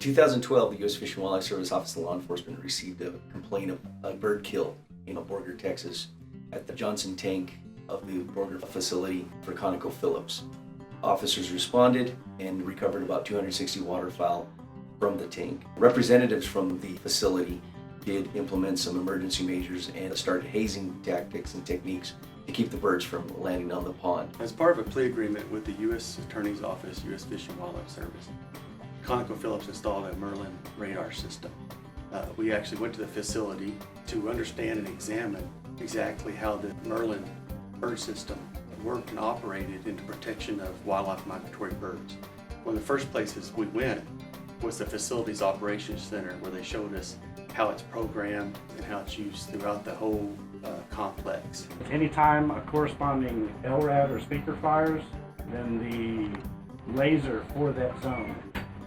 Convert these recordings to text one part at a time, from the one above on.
2012, the U.S. Fish and Wildlife Service Office of Law Enforcement received a complaint of a bird kill in Borger, Texas, at the Johnson tank of the Borger facility for Conoco Phillips. Officers responded and recovered about 260 waterfowl from the tank. Representatives from the facility did implement some emergency measures and started hazing tactics and techniques to keep the birds from landing on the pond. As part of a plea agreement with the U.S. Attorney's Office, U.S. Fish and Wildlife Service, Conoco Phillips installed a Merlin radar system. We actually went to the facility to understand and examine exactly how the Merlin bird system worked and operated into protection of wildlife migratory birds. One of the first places we went was the facility's operations center, where they showed us how it's programmed and how it's used throughout the whole complex. Anytime a corresponding LRAD or speaker fires, then the laser for that zone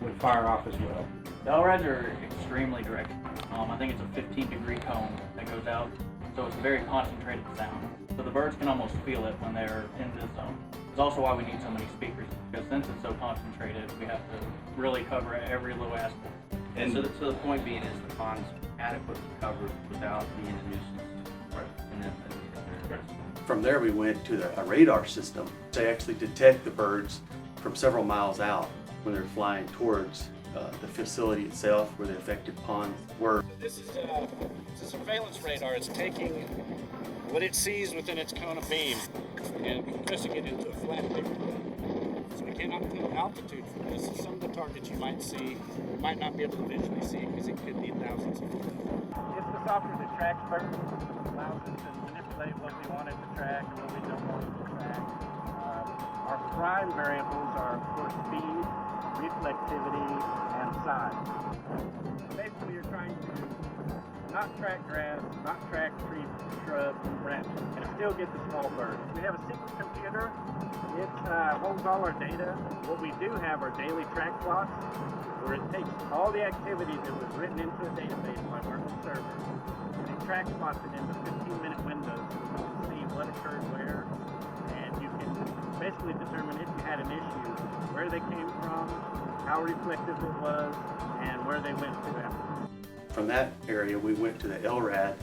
would fire off as well. The LRADs are extremely direct. I think it's a 15-degree cone that goes out, so it's a very concentrated sound. So the birds can almost feel it when they're in this zone. It's also why we need so many speakers, because since it's so concentrated, we have to really cover every little aspect. And so the point being is the pond's adequately covered without being a nuisance. Right. And then From there we went to a radar system to actually detect the birds from several miles out when they're flying towards the facility itself where the affected ponds were. This is a surveillance radar. It's taking what it sees within its cone of beam and compressing it into a flat paper plate. So we cannot tell altitude from this. Some of the targets you might see, you might not be able to visually see because it could be thousands of feet. It's the software that tracks birds, allows us to manipulate what we want it to track and what we don't want it to track. Our prime variables are, of course, speed, reflectivity, and size. Basically, you're trying to not track grass, not track trees, shrubs, and branches, and still get the small birds. We have a single computer. It holds all our data. What we do have are daily track plots, where it takes all the activity that was written into a database by Merlin server, and it track plots it into 15-minute windows so you can see what occurred where, and you can basically determine if you had an issue, where they came from, how reflective it was, and where they went to after. From that area we went to the LRAD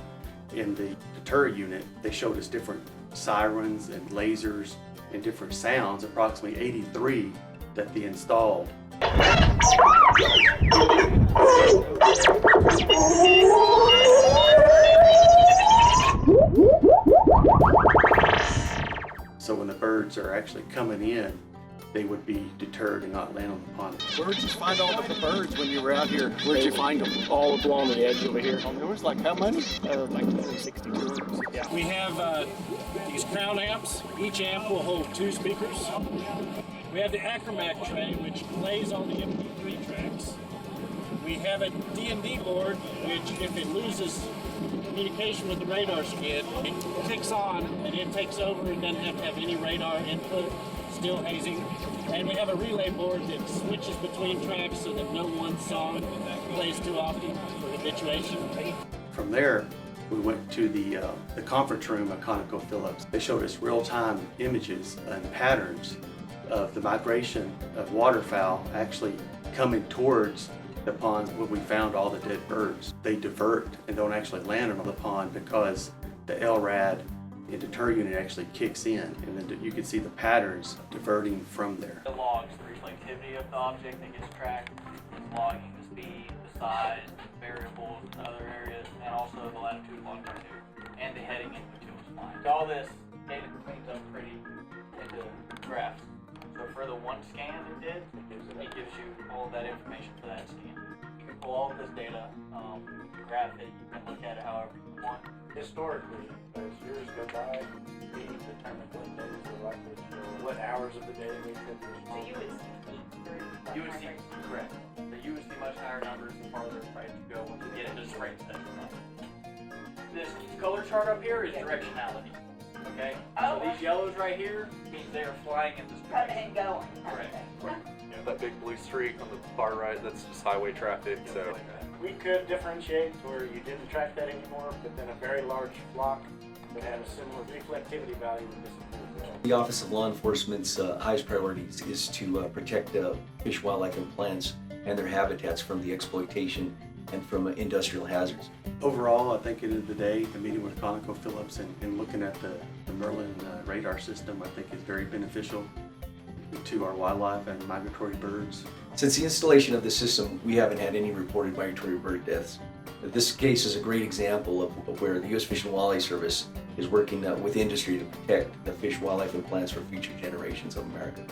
in the deter unit. They showed us different sirens and lasers and different sounds, approximately 83 that they installed. So when the birds are actually coming in, they would be deterred and not land on the pond. Where did you find all of the birds when you were out here? Where did you find them? All along the edge over here. There was like how many? Like 260 birds. Yeah. We have these crown amps. Each amp will hold 2 speakers. We have the Acromac tray, which plays on the MP3 tracks. We have a D&D board, which if it loses communication with the radar skid, it kicks on and it takes over and doesn't have to have any radar input. Still hazing, and we have a relay board that switches between tracks so that no one song plays too often for habituation. From there, we went to the conference room at Conoco Phillips. They showed us real-time images and patterns of the migration of waterfowl actually coming towards the ponds where we found all the dead birds. They divert and don't actually land on the pond because the LRAD the deter unit actually kicks in, and then you can see the patterns diverting from there. The logs, the reflectivity of the object that gets tracked, logging the speed, the size, the variables, and other areas, and also the latitude, longitude, and the heading in between the lines. All this data cleans up pretty into graphs. So for the one scan it did, it gives you all of that information for that scan. You can pull all of this data, graph it, you can look at it however you want. Historically, as years go by, we determine what days are likely to show, what hours of the day we could respond. So you would see peak during You would see, correct. So you would see much higher numbers the farther right you go once you get into spring session. This color chart up here is directionality. Okay? So these yellows right here means they are flying in this direction. Coming and going. Correct. Yeah, that big blue streak on the far right, that's just highway traffic. So We could differentiate where you didn't track that anymore, but then a very large flock that had a similar reflectivity value would disappear. The Office of Law Enforcement's highest priority is to protect fish, wildlife, and plants and their habitats from the exploitation and from industrial hazards. Overall, I think at the end of the day, the meeting with Conoco Phillips and looking at the Merlin radar system, I think is very beneficial to our wildlife and migratory birds. Since the installation of the system, we haven't had any reported migratory bird deaths. This case is a great example of where the U.S. Fish and Wildlife Service is working with industry to protect the fish, wildlife, and plants for future generations of America.